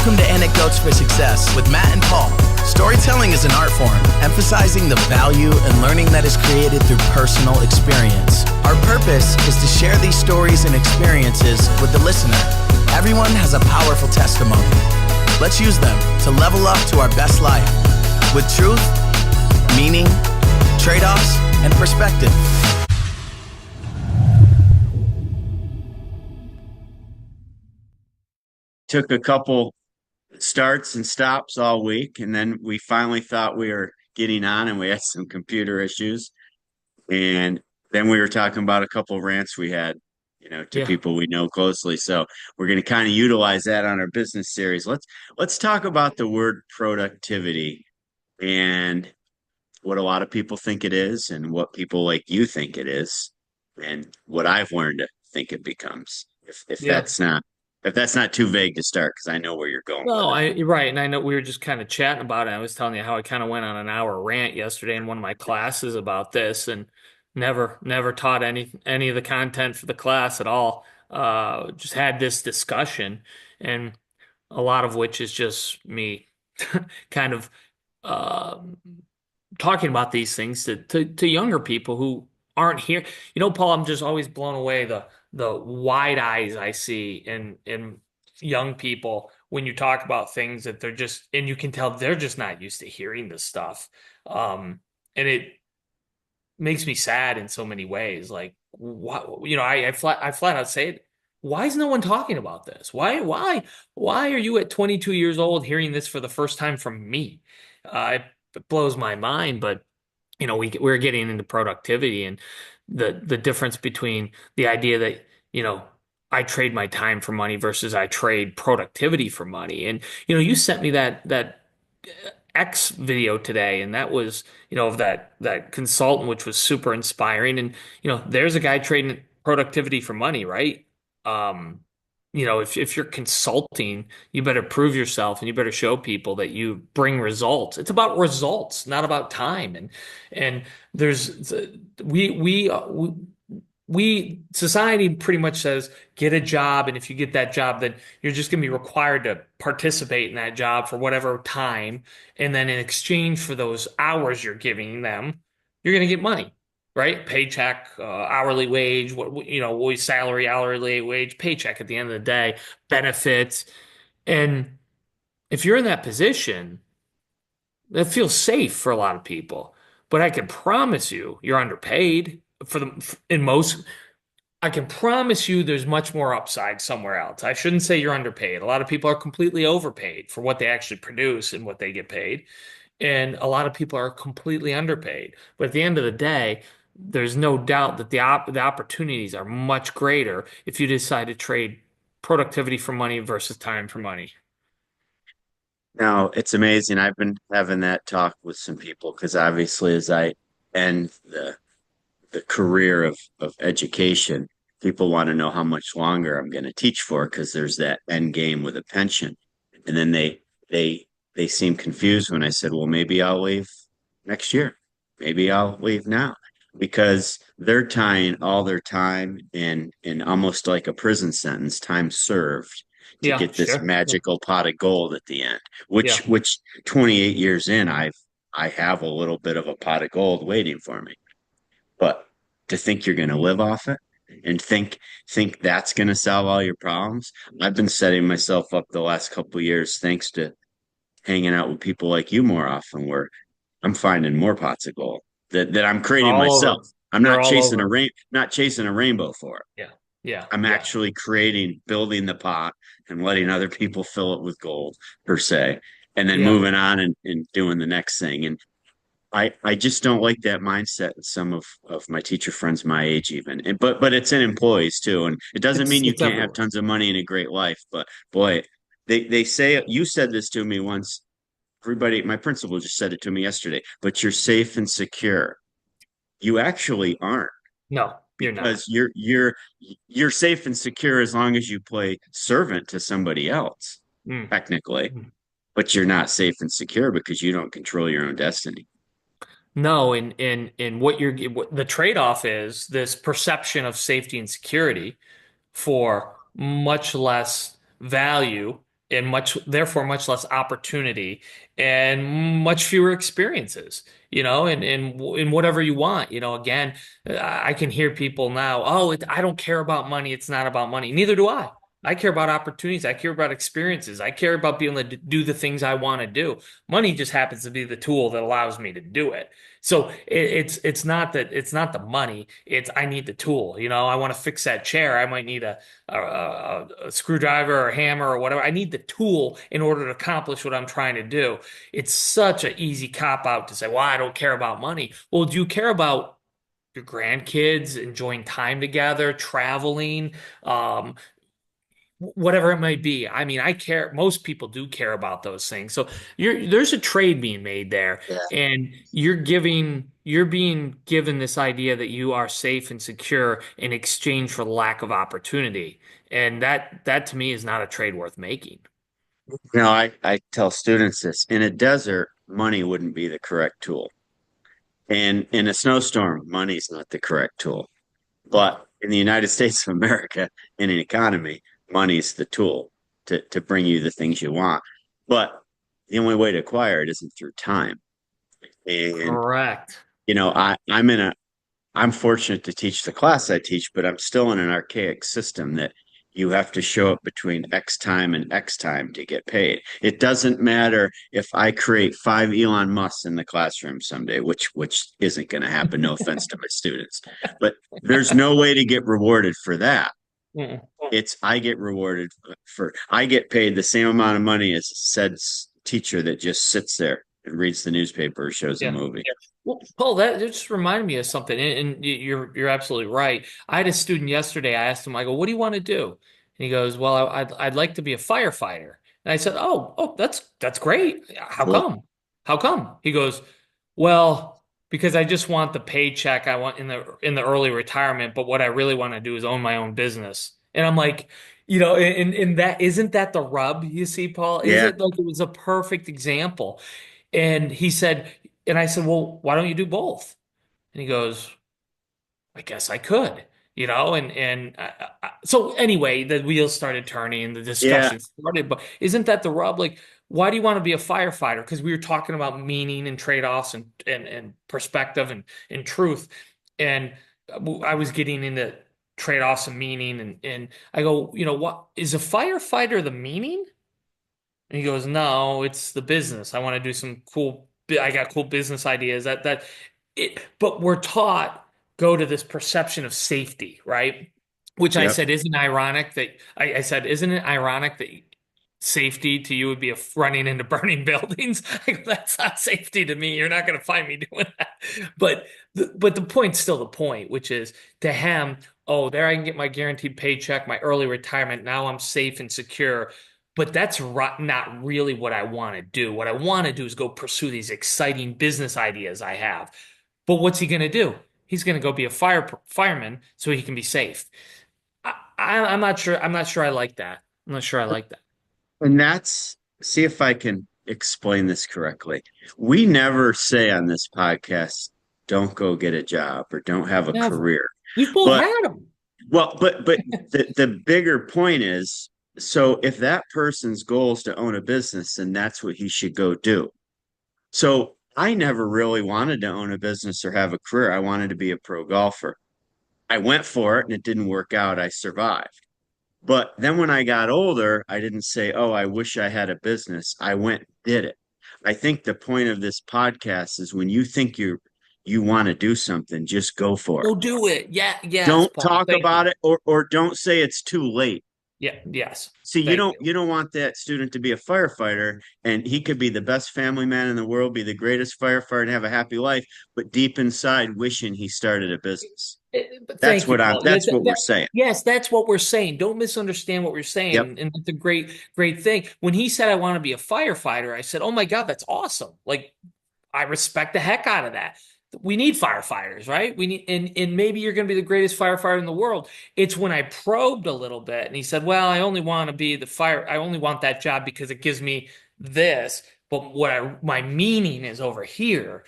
Welcome to Anecdotes for Success with Matt and Paul. Storytelling is an art form, emphasizing the value and learning that is created through personal experience. Our purpose is to share these stories and experiences with the listener. Everyone has a powerful testimony. Let's use them to level up to our best life with truth, meaning, trade-offs, and perspective. Took a couple starts and stops all week, and then we finally thought we were getting on, and we had some computer issues. And then we were talking about a couple rants we had, to Yeah. people we know closely. So we're going to kind of utilize that on our business series. Let's talk about the word productivity and what a lot of people think it is, and what people like you think it is, and what I've learned to think it becomes. If Yeah. that's not too vague to start, because I know where you're going with No, it. you're right. And I know we were just kind of chatting about it. I was telling you how I kind of went on an hour rant yesterday in one of my classes about this and never taught any of the content for the class at all. Just had this discussion, and a lot of which is just me kind of uh, talking about these things to younger people who aren't here. Paul, I'm just always blown away the wide eyes I see in young people when you talk about things that they're just, and you can tell they're just not used to hearing this stuff. And it makes me sad in so many ways. Like, what, I flat out say it. Why is no one talking about this? Why are you at 22 years old hearing this for the first time from me? It blows my mind, but we're getting into productivity and the difference between the idea that, I trade my time for money versus I trade productivity for money. And you sent me that X video today, and that was, of that consultant, which was super inspiring. And there's a guy trading productivity for money, right? Um, if you're consulting, you better prove yourself and you better show people that you bring results. It's about results, not about time. And there's we society pretty much says get a job, and if you get that job, then you're just going to be required to participate in that job for whatever time, and then in exchange for those hours you're giving them, you're going to get money, right? Paycheck, hourly wage, what salary, hourly wage, paycheck at the end of the day, benefits. And if you're in that position, that feels safe for a lot of people. But I can promise you, you're underpaid in most. I can promise you there's much more upside somewhere else. I shouldn't say you're underpaid. A lot of people are completely overpaid for what they actually produce and what they get paid. And a lot of people are completely underpaid. But at the end of the day, there's no doubt that the opportunities are much greater if you decide to trade productivity for money versus time for money. Now, it's amazing. I've been having that talk with some people, because obviously, as I end the career of education, people want to know how much longer I'm going to teach for, because there's that end game with a pension. And then they seem confused when I said, well, maybe I'll leave next year. Maybe I'll leave now, because they're tying all their time in almost like a prison sentence, time served, to Yeah, get this sure. Yeah. magical pot of gold at the end, which Yeah. which 28 years in, I have a little bit of a pot of gold waiting for me. But to think you're going to live off it, and think that's going to solve all your problems. I've been setting myself up the last couple of years, thanks to hanging out with people like you more often, where I'm finding more pots of gold that I'm We're creating all myself. over. I'm We're not all chasing over. not chasing a rainbow for it. Yeah. Yeah. I'm Yeah. actually building the pot and letting other people fill it with gold, per se, and then Yeah. moving on and doing the next thing. And I just don't like that mindset in some of my teacher friends my age, even. But it's in employees too. And it doesn't mean you It's can't have everywhere. tons of money and a great life. But boy, they say, you said this to me once. Everybody, my principal just said it to me yesterday, but you're safe and secure. You actually aren't, No, you're not. because you're safe and secure as long as you play servant to somebody else, Mm. technically. Mm. But you're not safe and secure because you don't control your own destiny. No, and what the trade-off is this perception of safety and security for much less value and therefore much less opportunity and much fewer experiences, in whatever you want. Again, I can hear people now, oh, I don't care about money. It's not about money. Neither do I. I care about opportunities. I care about experiences. I care about being able to do the things I want to do. Money just happens to be the tool that allows me to do it. So it's not the money. It's I need the tool. I want to fix that chair. I might need a screwdriver or a hammer or whatever. I need the tool in order to accomplish what I'm trying to do. It's such an easy cop out to say, well, I don't care about money. Well, do you care about your grandkids enjoying time together, traveling, whatever it might be? I mean, I care. Most people do care about those things. So there's a trade being made there, Yeah. and you're being given this idea that you are safe and secure in exchange for the lack of opportunity. And that to me is not a trade worth making. I tell students this in a desert, money wouldn't be the correct tool. And in a snowstorm, money's not the correct tool. But in the United States of America, in an economy, money's the tool to bring you the things you want. But the only way to acquire it isn't through time. And, Correct. I'm fortunate to teach the class I teach, but I'm still in an archaic system that you have to show up between X time and X time to get paid. It doesn't matter if I create 5 Elon Musks in the classroom someday, which isn't going to happen. No offense to my students, but there's no way to get rewarded for that. Mm. I get rewarded I get paid the same amount of money as said teacher that just sits there and reads the newspaper or shows a Yeah. movie. Well, Paul, that just reminded me of something, and you're absolutely right. I had a student yesterday. I asked him, I go, "What do you want to do?" And he goes, "Well, I'd like to be a firefighter." And I said, "Oh, that's great. How Cool. come? How come?" He goes, "Well, because I just want the paycheck I want in the early retirement, but what I really want to do is own my own business." And I'm like, and that isn't that the rub, you see, Paul? Is Yeah. it like it was a perfect example? And he said, and I said, well, why don't you do both? And he goes, I guess I could, so anyway, the wheels started turning and the Yeah. discussion started. But isn't that the rub? Like, why do you want to be a firefighter? Because we were talking about meaning and trade-offs and perspective and truth. And I was getting into trade-offs and meaning. And I go, what is a firefighter the meaning? And he goes, no, it's the business. I want to do I got cool business ideas but we're taught go to this perception of safety, right? Which I Yep. said, isn't ironic that I said, isn't it ironic that safety to you would be running into burning buildings? I go, that's not safety to me. You're not going to find me doing that. But the point's still the point, which is to him, oh, there I can get my guaranteed paycheck, my early retirement. Now I'm safe and secure. But that's not really what I want to do. What I want to do is go pursue these exciting business ideas I have. But what's he going to do? He's going to go be a fireman so he can be safe. I'm not sure. I'm not sure I like that. I'm not sure I like that. And see if I can explain this correctly. We never say on this podcast, don't go get a job or don't have a Never. career. We've both But had them. but the bigger point is, so if that person's goal is to own a business, then that's what he should go do. So I never really wanted to own a business or have a career. I wanted to be a pro golfer. I went for it and it didn't work out. I survived. But then when I got older, I didn't say, oh, I wish I had a business. I went and did it. I think the point of this podcast is when you think you want to do something, just go for it. Go do it. Yeah. Yes, Don't Paul. talk Thank about you. it or don't say it's too late. Yeah. Yes. See, Thank you. you don't want that student to be a firefighter and he could be the best family man in the world, be the greatest firefighter and have a happy life, but deep inside wishing he started a business. But thank you, Paul. That's what we're saying. Yes, that's what we're saying. Don't misunderstand what we're saying. Yep. And that's a great thing. When he said, I want to be a firefighter, I said, oh my God, that's awesome. Like, I respect the heck out of that. We need firefighters, right? And maybe you're going to be the greatest firefighter in the world. It's when I probed a little bit and he said, well, I only want to be I only want that job because it gives me this. But my meaning is over here.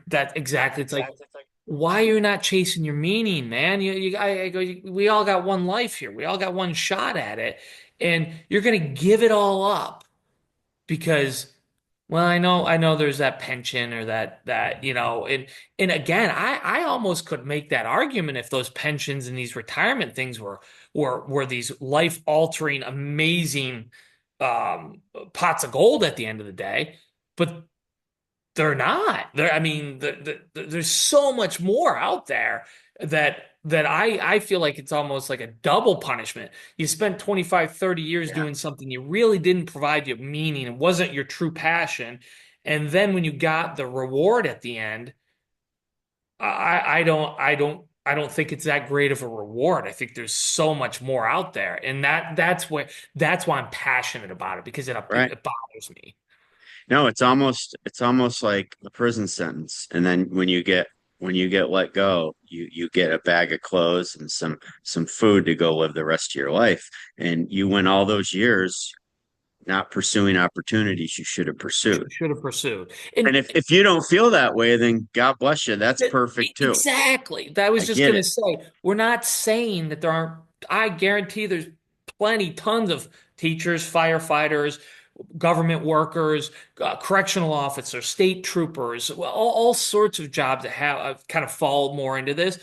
That exactly. It's like, why are you not chasing your meaning, man? We all got one life here. We all got one shot at it. and you're going to give it all up because, well, I know there's that pension or that, and again, I almost could make that argument if those pensions and these retirement things were these life-altering, amazing pots of gold at the end of the day, but they're not. I mean, there's so much more out there that I feel like it's almost like a double punishment. You spent 25, 30 years Yeah. doing something you really didn't provide you meaning. It wasn't your true passion. And then when you got the reward at the end, I don't think it's that great of a reward. I think there's so much more out there. And that's why I'm passionate about it because Right. it bothers me. No, it's almost like a prison sentence. And then when you get let go, you get a bag of clothes and some food to go live the rest of your life. And you went all those years not pursuing opportunities you should have pursued. Should have pursued. And if you don't feel that way, then God bless you. That's perfect too. Exactly. That I I was just get going to it. say, we're not saying that there aren't, I guarantee there's tons of teachers, firefighters, government workers, correctional officers, state troopers, well, all sorts of jobs that have kind of fall more into this.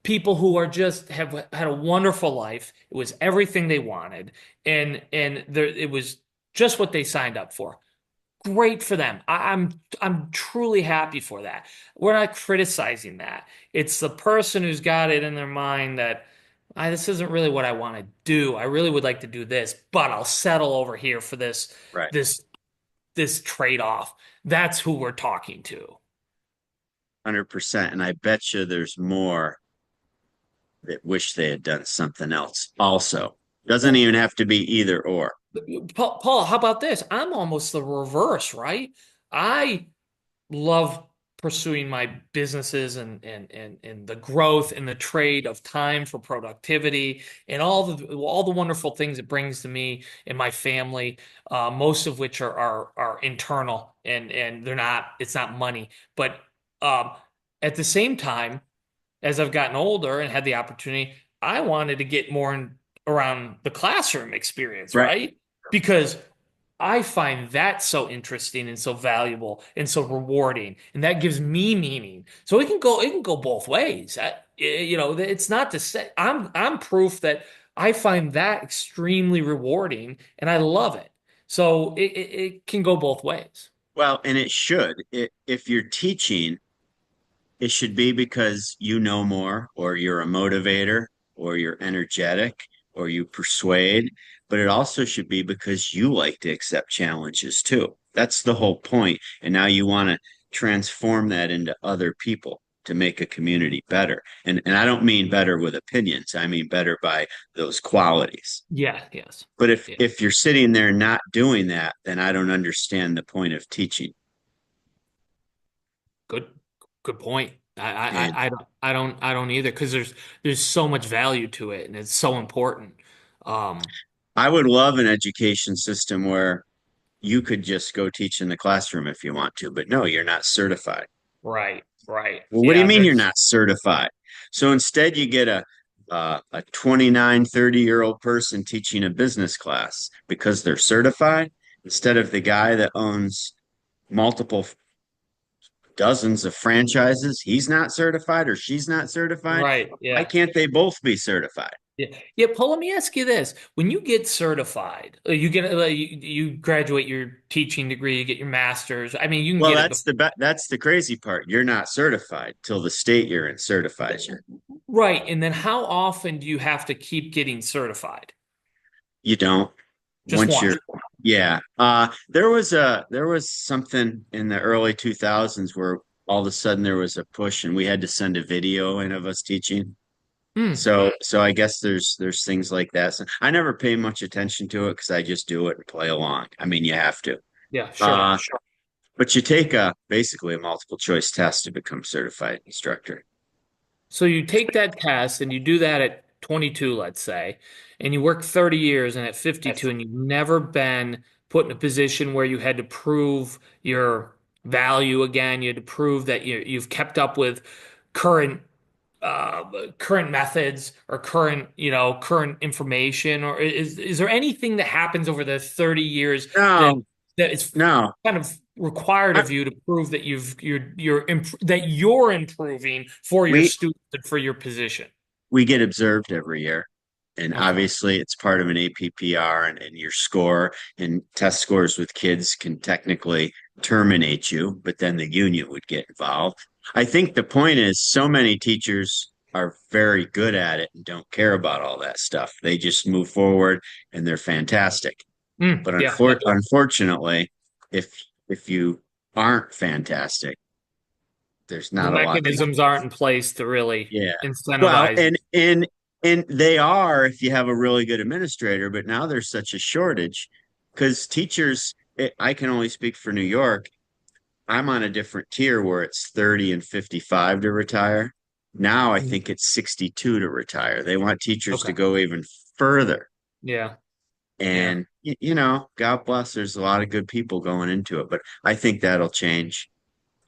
People who are just have had a wonderful life. It was everything they wanted, and it was just what they signed up for. Great for them. I'm truly happy for that. We're not criticizing that. It's the person who's got it in their mind that this isn't really what I want to do. I really would like to do this, but I'll settle over here for Right. this this trade-off. That's who we're talking to. 100%. And I bet you there's more that wish they had done something else also. Doesn't even have to be either or. Paul, how about this? I'm almost the reverse, right? I love pursuing my businesses and the growth and the trade of time for productivity and all the wonderful things it brings to me and my family, most of which are internal and it's not money. But um, at the same time, as I've gotten older and had the opportunity, I wanted to get more around the classroom experience, Right. right? Because I find that so interesting and so valuable and so rewarding, and that gives me meaning. So it can go both ways. It's not to say I'm proof that I find that extremely rewarding and I love it. So it can go both ways. Well, and it should. If you're teaching, it should be because you know more, or you're a motivator, or you're energetic, or you persuade. But it also should be because you like to accept challenges too. That's the whole point. And now you want to transform that into other people to make a community better. And I don't mean better with opinions. I mean better by those qualities. Yeah, yes. But if Yeah. if you're sitting there not doing that, then I don't understand the point of teaching. Good, good point. And I don't either because there's so much value to it and it's so important. Um, I would love an education system where you could just go teach in the classroom if you want to, but no, you're not certified. right, right. Well, what do you Yeah, mean you're not certified? So instead, you get a 29, 30-year-old person teaching a business class because they're certified instead of the guy that owns multiple dozens of franchises. He's not certified or she's not certified. right. Why Yeah. can't they both be certified? Yeah. Yeah, Paul, let me ask you this. When you get certified, you graduate your teaching degree, you get your master's. I mean, you can Well, get it that's the crazy part. You're not certified till the state you're in certifies you. right. And then how often do you have to keep getting certified? You don't. Just Once once. you're Yeah. There was something in the early 2000s where all of a sudden there was a push and we had to send a video in of us teaching. Hmm. So I guess there's things like that. So I never pay much attention to it because I just do it and play along. I mean, you have to. Yeah, sure. Uh, but you take basically a multiple choice test to become certified instructor. So you take that test and you do that at 22, let's say, and you work 30 years and at 52 and you've never been put in a position where you had to prove your value again. You had to prove that you've kept up with current current methods or current information, or is there anything that happens over the 30 years that No, that is no. kind of required I, of you to prove that that you're improving for your we students and for your position? we get observed every year. And Okay. obviously, it's part of an APPR, and your score and test scores with kids can technically terminate you, but then the union would get involved. I think the point is so many teachers are very good at it and don't care about all that stuff. They just move forward and they're fantastic. But Yeah, that's unfortunately, if if you aren't fantastic, there's the not a lot that mechanisms aren't in place to really yeah. Well, incentivize. and they are if you have a really good administrator, but now there's such a shortage because teachers, I can only speak for New York. I'm on a different tier where it's 30 and 55 to retire. Now I Mhm. think it's 62 to retire. They want teachers to Okay. go even further. Yeah. Yeah. And God bless, there's a lot of good people going into it, but I think that'll change.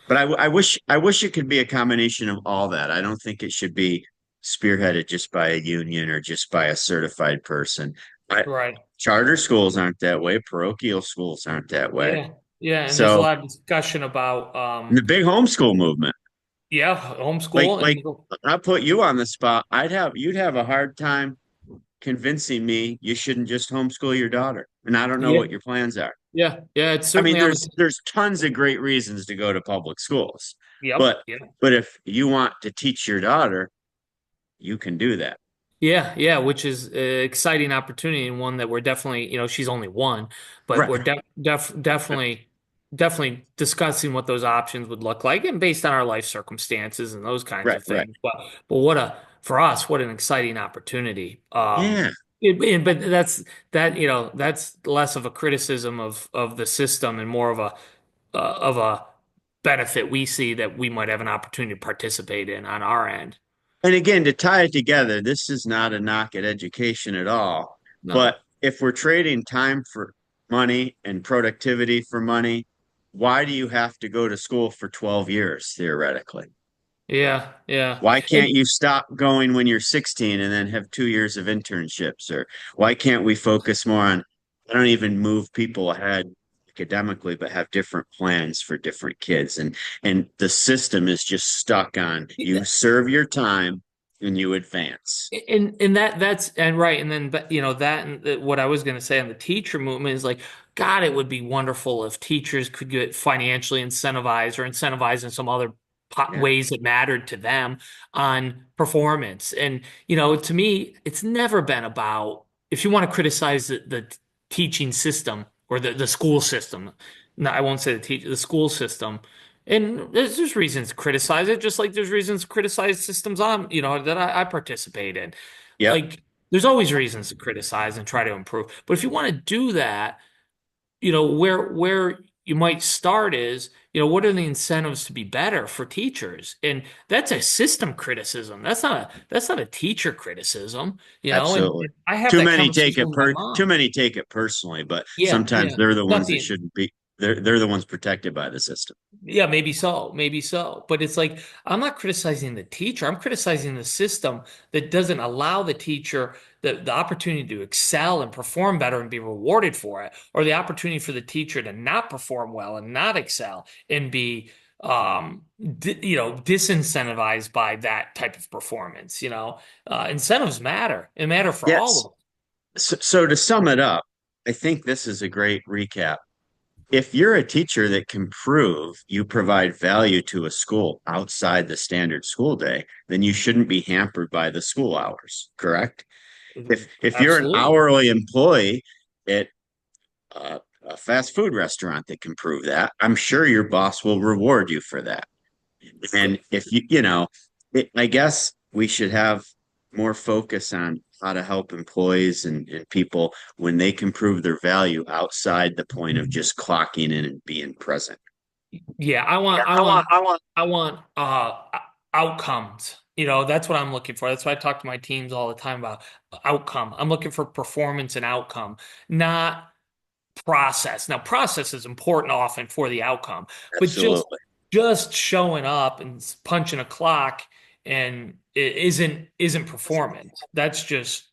But I wish it could be a combination of all that. I don't think it should be spearheaded just by a union or just by a certified person. Right. Charter schools aren't that way. Parochial schools aren't that way. Yeah. Yeah. And there's a So lot of discussion about the big homeschool movement, yeah, like homeschool like and I'll put you on the spot. You'd have a hard time convincing me you shouldn't just homeschool your daughter. And I don't know yeah, what your plans are. yeah, it's I mean, certainly on the there's tons of great reasons to go to public schools, yep. but Yeah. but if you want to teach your daughter, you can do that. Yeah, yeah, which is an exciting opportunity and one that we're definitely, she's only one, but Right, we're definitely discussing what those options would look like and based on our life circumstances and those kinds right, of right. things. But for us, what an exciting opportunity. Yeah. But that's less of a criticism of the system and more of a benefit we see that we might have an opportunity to participate in on our end. And again, to tie it together, this is not a knock at education at all. No. But if we're trading time for money and productivity for money, why do you have to go to school for 12 years theoretically? Yeah, yeah. Why can't you stop going when you're 16 and then have 2 years of internships? Or why can't we focus more on, I don't even move people ahead academically, but have different plans for different kids. And the system is just stuck on you serve your time and you advance. And that's and right and then but that and what I was going to say on the teacher movement is like God, it would be wonderful if teachers could get financially incentivized or incentivized in some other Yeah, ways that mattered to them on performance. And to me it's never been about if you want to criticize the teaching system or the school system. No, I won't say the school system. And there's reasons to criticize it, just like there's reasons to criticize systems that I participate in. yep, Like, there's always reasons to criticize and try to improve. But if you want to do that, where you might start is, what are the incentives to be better for teachers? And that's a system criticism. That's not a teacher criticism, absolutely. and I have that conversation with my Too mom. many take it personally, but Yeah, sometimes yeah. they're the Not ones that the shouldn't be. They're the ones protected by the system. Yeah, maybe so, maybe so. But it's like I'm not criticizing the teacher. I'm criticizing the system that doesn't allow the teacher the opportunity to excel and perform better and be rewarded for it, or the opportunity for the teacher to not perform well and not excel and be disincentivized by that type of performance. Incentives matter and matter for all Yes. of So to sum it up, I think this is a great recap. If you're a teacher that can prove you provide value to a school outside the standard school day, then you shouldn't be hampered by the school hours, correct? them. If you're an Absolutely. hourly employee at a fast food restaurant that can prove that, I'm sure your boss will reward you for that. And if I guess we should have more focus on how to help employees and people when they can prove their value outside the point of just clocking in and being present. Yeah, I want outcomes. That's what I'm looking for. That's why I talk to my teams all the time about outcome. I'm looking for performance and outcome, not process. Now, process is important often for the outcome, but just Absolutely. just showing up and punching a clock and isn't performance. That's just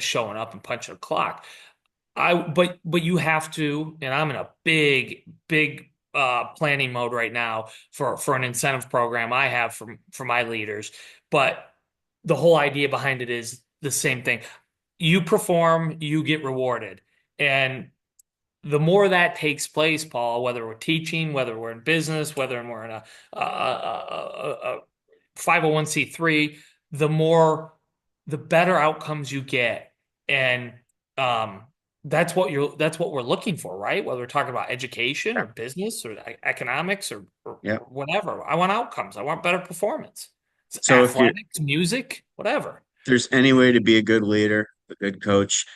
showing up and punching a clock. But you have to, and I'm in a big planning mode right now for an incentive program I have for my leaders. But the whole idea behind it is the same thing. You perform, you get rewarded. And the more that takes place, Paul, whether we're teaching, whether we're in business, whether we're in a 501c3, the better outcomes you get. And that's what we're looking for, right? Whether we're talking about education or business or economics or whatever. I want outcomes. I want better performance. So Athletics, music, whatever. if there's any way to be a good leader, a good coach,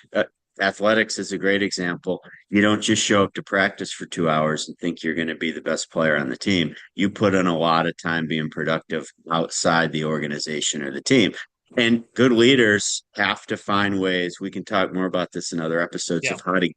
athletics is a great example. You don't just show up to practice for 2 hours and think you're going to be the best player on the team. You put in a lot of time being productive outside the organization or the team. And good leaders have to find ways. We can talk more about this in other episodes of how to.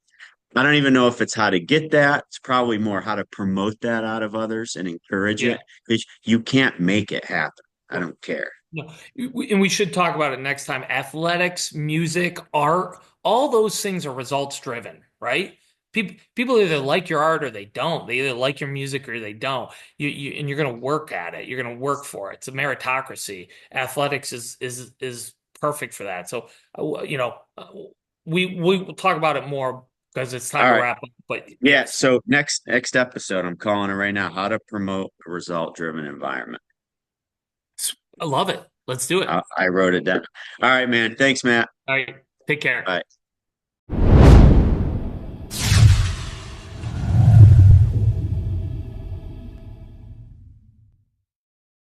I don't even know if it's how to get that. It's probably more how to promote that out of others and encourage it, because you can't make it happen. I don't care. No, and we should talk about it next time. Athletics, music, art, all those things are results driven, right? People either like your art or they don't. They either like your music or they don't. And you're going to work at it. You're going to work for it. It's a meritocracy. Athletics is perfect for that. So, we will talk about it more because it's time to wrap up. But yeah, so next episode, I'm calling it right now: how to promote a result driven environment. I love it. Let's do it. I wrote it down. All right, man. Thanks, Matt. All right. Take care. Bye.